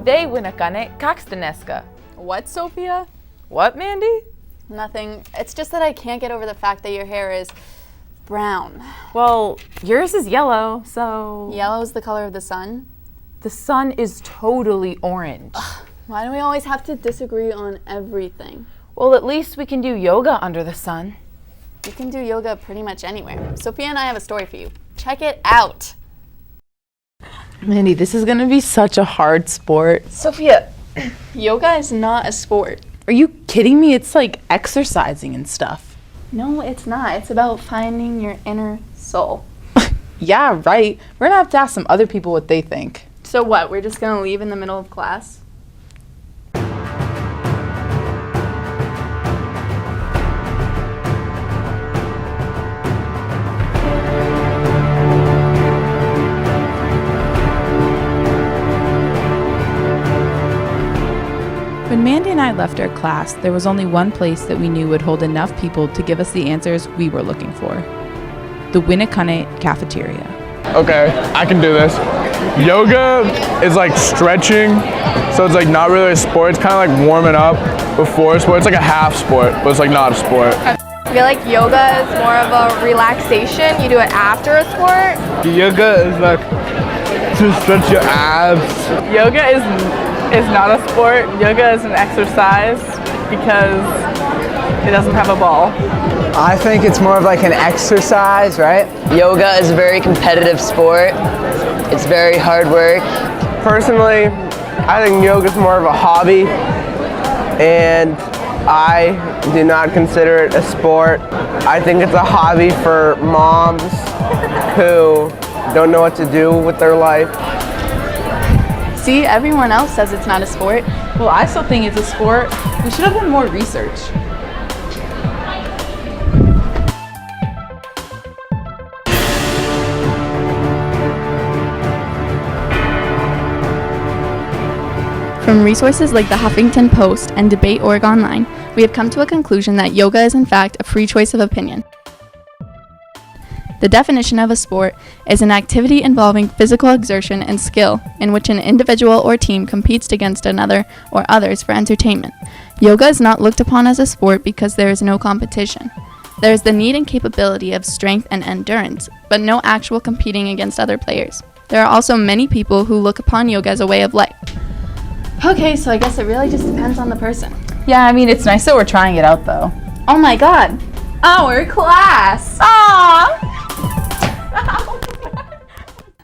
Today, Winnacunnet, Kakstaneska. What, Sophia? What, Mandy? Nothing. It's just that I can't get over the fact that your hair is brown. Well, yours is yellow, so... Yellow's the color of the sun? The sun is totally orange. Why do we always have to disagree on everything? Well, at least we can do yoga under the sun. You can do yoga pretty much anywhere. Sophia and I have a story for you. Check it out. Mandy, this is gonna be such a hard sport. Sophia, yoga is not a sport. Are you kidding me? It's like exercising and stuff. No, it's not. It's about finding your inner soul. Yeah, right. We're gonna have to ask some other people what they think. So what, we're just gonna leave in the middle of class? When Mandy and I left our class, there was only one place that we knew would hold enough people to give us the answers we were looking for. The Winnacunnet cafeteria. Okay, I can do this. Yoga is like stretching, so it's like not really a sport. It's kind of like warming up before a sport. It's like a half sport, but it's like not a sport. I feel like yoga is more of a relaxation. You do it after a sport. Yoga is like to stretch your abs. Yoga is not a sport. Yoga is an exercise because it doesn't have a ball. I think it's more of like an exercise, right? Yoga is a very competitive sport. It's very hard work. Personally, I think yoga is more of a hobby, and I do not consider it a sport. I think it's a hobby for moms who don't know what to do with their life. See, everyone else says it's not a sport. Well, I still think it's a sport. We should have done more research. From resources like the Huffington Post and Debate.org online, we have come to a conclusion that yoga is in fact a free choice of opinion. The definition of a sport is an activity involving physical exertion and skill in which an individual or team competes against another or others for entertainment. Yoga is not looked upon as a sport because there is no competition. There is the need and capability of strength and endurance, but no actual competing against other players. There are also many people who look upon yoga as a way of life. Okay, so I guess it really just depends on the person. Yeah, I mean, it's nice that we're trying it out, though. Oh my god, our class! Aww!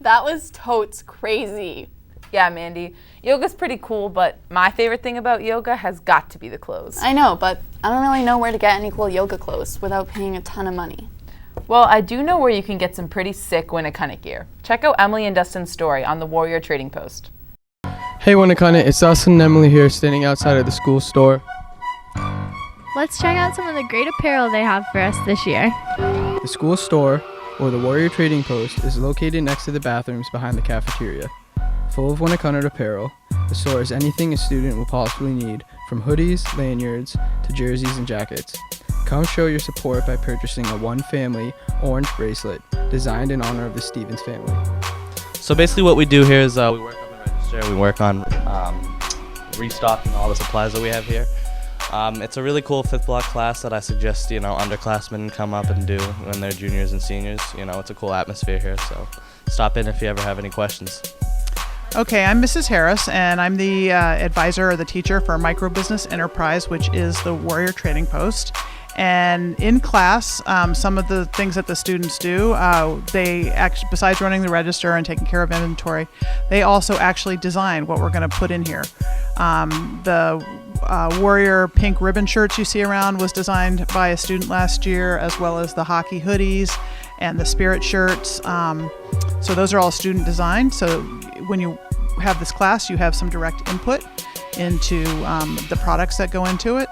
That was totes crazy. Yeah, Mandy. Yoga's pretty cool, but my favorite thing about yoga has got to be the clothes. I know, but I don't really know where to get any cool yoga clothes without paying a ton of money. Well, I do know where you can get some pretty sick Winnacunnet gear. Check out Emily and Dustin's story on the Warrior Trading Post. Hey Winnacunnet, it's Dustin and Emily here standing outside of the school store. Let's check out some of the great apparel they have for us this year. The school store, or the Warrior Trading Post, is located next to the bathrooms behind the cafeteria. Full of Winnacunnet apparel, the store is anything a student will possibly need, from hoodies, lanyards, to jerseys and jackets. Come show your support by purchasing a One Family orange bracelet designed in honor of the Stevens family. So basically what we do here is we work on the register, we work on restocking all the supplies that we have here. It's a really cool 5th block class that I suggest, underclassmen come up and do when they're juniors and seniors. It's a cool atmosphere here, so stop in if you ever have any questions. Okay, I'm Mrs. Harris, and I'm the advisor or the teacher for Micro Business Enterprise, which is the Warrior Trading Post. And in class, some of the things that the students do, they actually, besides running the register and taking care of inventory, they also actually design what we're going to put in here. The Warrior pink ribbon shirts you see around was designed by a student last year, as well as the hockey hoodies and the spirit shirts. So those are all student designed. So when you have this class, you have some direct input into the products that go into it.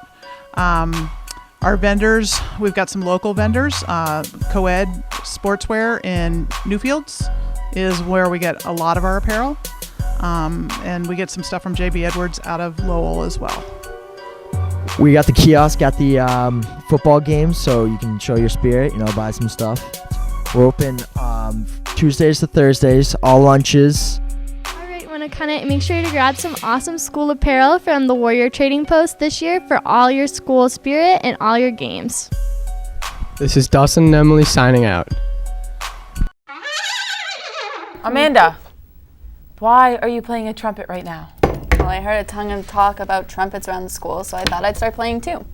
Our vendors, we've got some local vendors. Co-ed Sportswear in Newfields is where we get a lot of our apparel. And we get some stuff from JB Edwards out of Lowell as well. We got the kiosk at the football games, so you can show your spirit, buy some stuff. We're open Tuesdays to Thursdays, all lunches. All right, Winnacunnet, make sure to grab some awesome school apparel from the Warrior Trading Post this year for all your school spirit and all your games. This is Dawson and Emily signing out. Amanda, why are you playing a trumpet right now? Well, I heard a tongue of talk about trumpets around the school, so I thought I'd start playing too.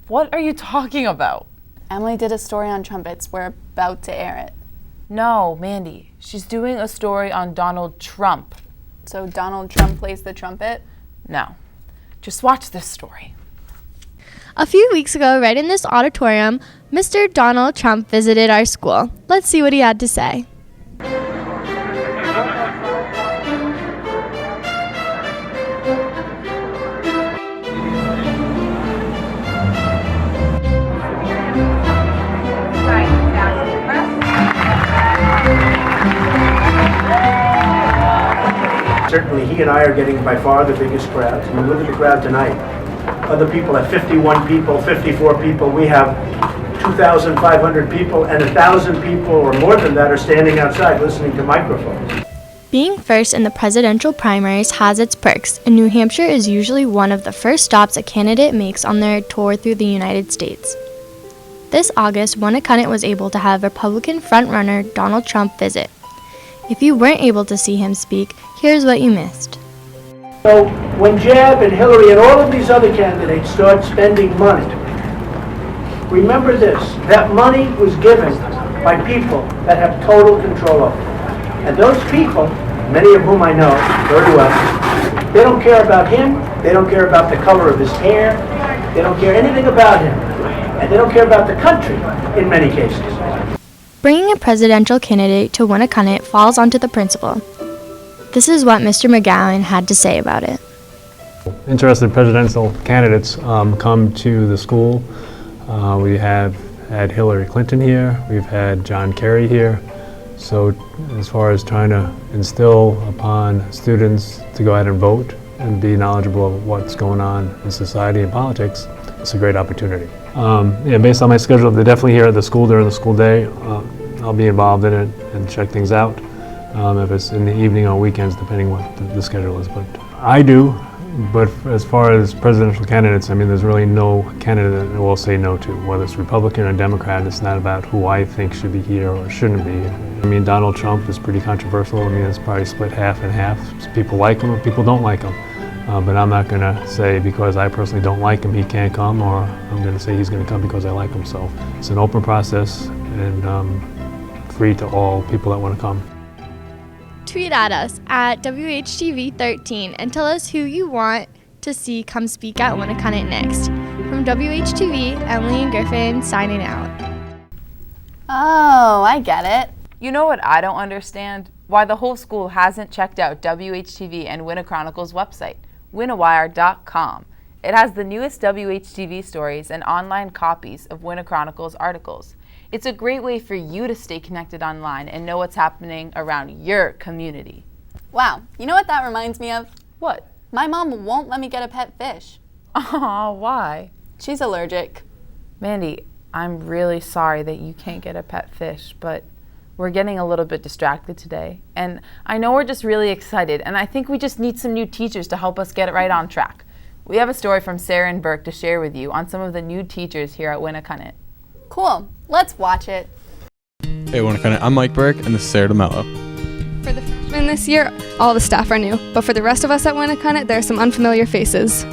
What are you talking about? Emily did a story on trumpets. We're about to air it. No, Mandy. She's doing a story on Donald Trump. So Donald Trump plays the trumpet? No. Just watch this story. A few weeks ago, right in this auditorium, Mr. Donald Trump visited our school. Let's see what he had to say. Certainly he and I are getting by far the biggest crowds. I mean, look at the crowd tonight. Other people have 51 people, 54 people. We have 2,500 people, and 1,000 people or more than that are standing outside listening to microphones. Being first in the presidential primaries has its perks, and New Hampshire is usually one of the first stops a candidate makes on their tour through the United States. This August, Winnacunnet was able to have Republican frontrunner Donald Trump visit. If you weren't able to see him speak, here's what you missed. So when Jeb and Hillary and all of these other candidates start spending money, remember this, that money was given by people that have total control over it. And those people, many of whom I know very well, they don't care about him, they don't care about the color of his hair, they don't care anything about him, and they don't care about the country in many cases. Bringing a presidential candidate to Winnacunnet falls onto the principal. This is what Mr. McGowan had to say about it. Interested presidential candidates come to the school. We have had Hillary Clinton here, we've had John Kerry here. So as far as trying to instill upon students to go ahead and vote and be knowledgeable of what's going on in society and politics, it's a great opportunity. Based on my schedule, they're definitely here at the school during the school day. I'll be involved in it and check things out. If it's in the evening or weekends, depending what the schedule is. But I do, but as far as presidential candidates, I mean, there's really no candidate that we'll say no to, whether it's Republican or Democrat. It's not about who I think should be here or shouldn't be. I mean, Donald Trump is pretty controversial. I mean, it's probably split half and half. People like him or people don't like him. But I'm not going to say because I personally don't like him he can't come, or I'm going to say he's going to come because I like him. So it's an open process and free to all people that want to come. Tweet at us at WHTV13 and tell us who you want to see come speak at Winnacunnet next. From WHTV, Emily and Griffin signing out. Oh, I get it. You know what I don't understand? Why the whole school hasn't checked out WHTV and Winna-Chronicle's website, winnawire.com. It has the newest WHTV stories and online copies of Winna-Chronicle's articles. It's a great way for you to stay connected online and know what's happening around your community. Wow, you know what that reminds me of? What? My mom won't let me get a pet fish. Aw, why? She's allergic. Mandy, I'm really sorry that you can't get a pet fish, but we're getting a little bit distracted today. And I know we're just really excited, and I think we just need some new teachers to help us get it right on track. We have a story from Sarah and Burke to share with you on some of the new teachers here at Winnacunnet. Cool, let's watch it. Hey Winnacunnet, I'm Mike Burke, and this is Sarah DeMello. For the freshmen this year, all the staff are new, but for the rest of us at Winnacunnet, there are some unfamiliar faces.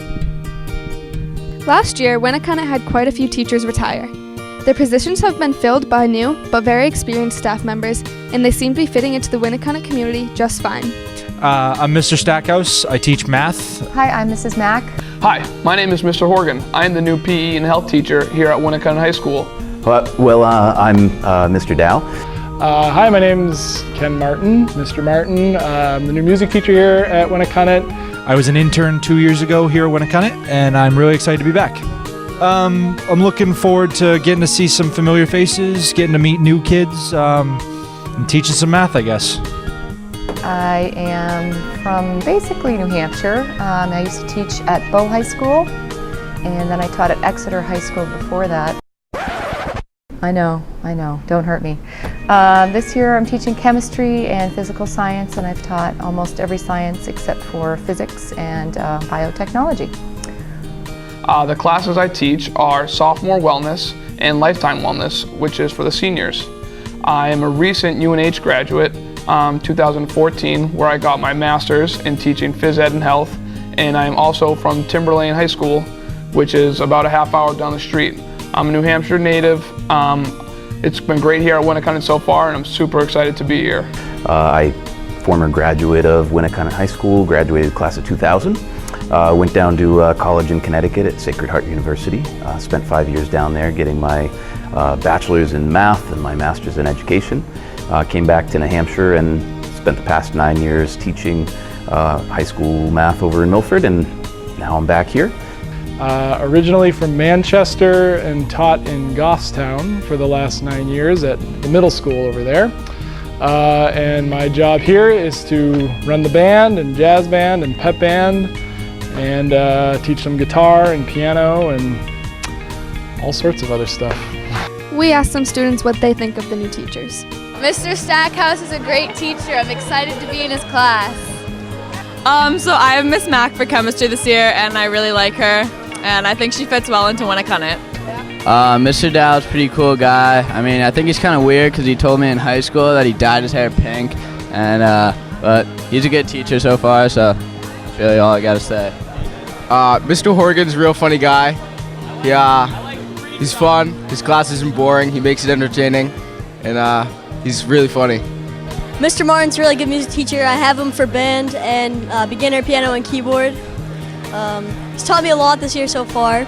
Last year, Winnacunnet had quite a few teachers retire. Their positions have been filled by new, but very experienced staff members, and they seem to be fitting into the Winnacunnet community just fine. I'm Mr. Stackhouse. I teach math. Hi, I'm Mrs. Mack. Hi, my name is Mr. Horgan. I am the new PE and health teacher here at Winnacunnet High School. I'm Mr. Dow. Hi, my name's Ken Martin. Mr. Martin. I'm the new music teacher here at Winnacunnet. I was an intern 2 years ago here at Winnacunnet, and I'm really excited to be back. I'm looking forward to getting to see some familiar faces, getting to meet new kids, and teaching some math, I guess. I am from basically New Hampshire. I used to teach at Bow High School, and then I taught at Exeter High School before that. I know, don't hurt me. This year I'm teaching chemistry and physical science, and I've taught almost every science except for physics and biotechnology. The classes I teach are sophomore wellness and lifetime wellness, which is for the seniors. I am a recent UNH graduate, 2014, where I got my master's in teaching phys ed and health, and I am also from Timberlane High School, which is about a half hour down the street. I'm a New Hampshire native. It's been great here at Winnacunnet so far, and I'm super excited to be here. Former graduate of Winnacunnet High School, graduated class of 2000. Went down to college in Connecticut at Sacred Heart University. Spent 5 years down there getting my bachelor's in math and my master's in education. Came back to New Hampshire and spent the past 9 years teaching high school math over in Milford, and now I'm back here. Originally from Manchester and taught in Goffstown for the last 9 years at the middle school over there. And my job here is to run the band and jazz band and pep band and teach them guitar and piano and all sorts of other stuff. We asked some students what they think of the new teachers. Mr. Stackhouse is a great teacher. I'm excited to be in his class. So I have Miss Mack for chemistry this year, and I really like her, and I think she fits well into Winnacunnet. Mr. Dow's a pretty cool guy. I mean, I think he's kind of weird because he told me in high school that he dyed his hair pink, and but he's a good teacher so far, so that's really all I gotta say. Mr. Horgan's a real funny guy. He's fun. His class isn't boring. He makes it entertaining, and he's really funny. Mr. Martin's a really good music teacher. I have him for band and beginner piano and keyboard. He's taught me a lot this year so far.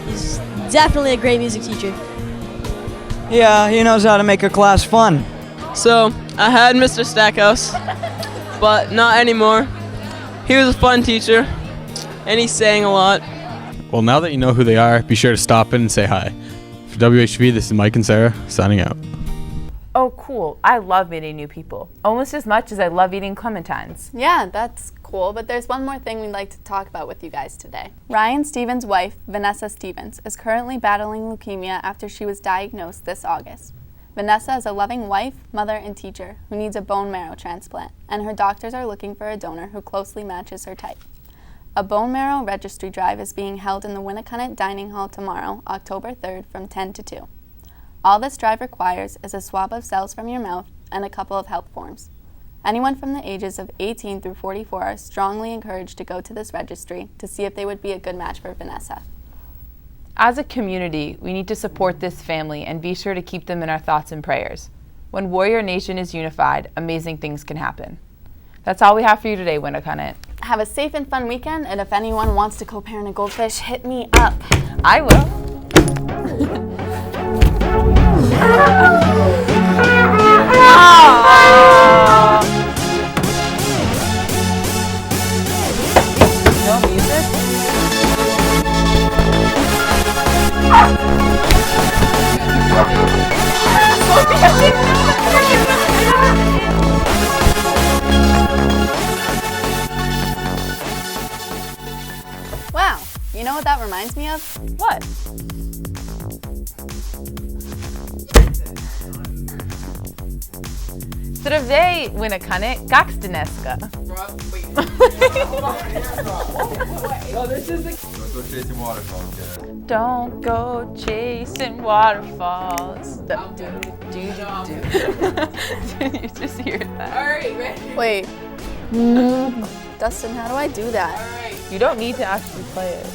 He's definitely a great music teacher. Yeah, he knows how to make a class fun. So I had Mr. Stackhouse, but not anymore. He was a fun teacher, and he sang a lot. Well, now that you know who they are, be sure to stop in and say hi. For WHV, this is Mike and Sarah signing out. Oh, cool. I love meeting new people, almost as much as I love eating clementines. Yeah, that's cool, but there's one more thing we'd like to talk about with you guys today. Ryan Stevens' wife, Vanessa Stevens, is currently battling leukemia after she was diagnosed this August. Vanessa is a loving wife, mother, and teacher who needs a bone marrow transplant, and her doctors are looking for a donor who closely matches her type. A bone marrow registry drive is being held in the Winnacunnet Dining Hall tomorrow, October 3rd from 10 to 2. All this drive requires is a swab of cells from your mouth and a couple of help forms. Anyone from the ages of 18 through 44 are strongly encouraged to go to this registry to see if they would be a good match for Vanessa. As a community, we need to support this family and be sure to keep them in our thoughts and prayers. When Warrior Nation is unified, amazing things can happen. That's all we have for you today, Winnacunnet. Have a safe and fun weekend, and if anyone wants to co-parent a goldfish, hit me up. I will. No music? Wow, you know what that reminds me of? What? Zdravej, Winnacunnet, jak jste dneska? Don't go chasing waterfalls. Did you just hear that? Alright, ready? Wait. Dustin, how do I do that? You don't need to actually play it.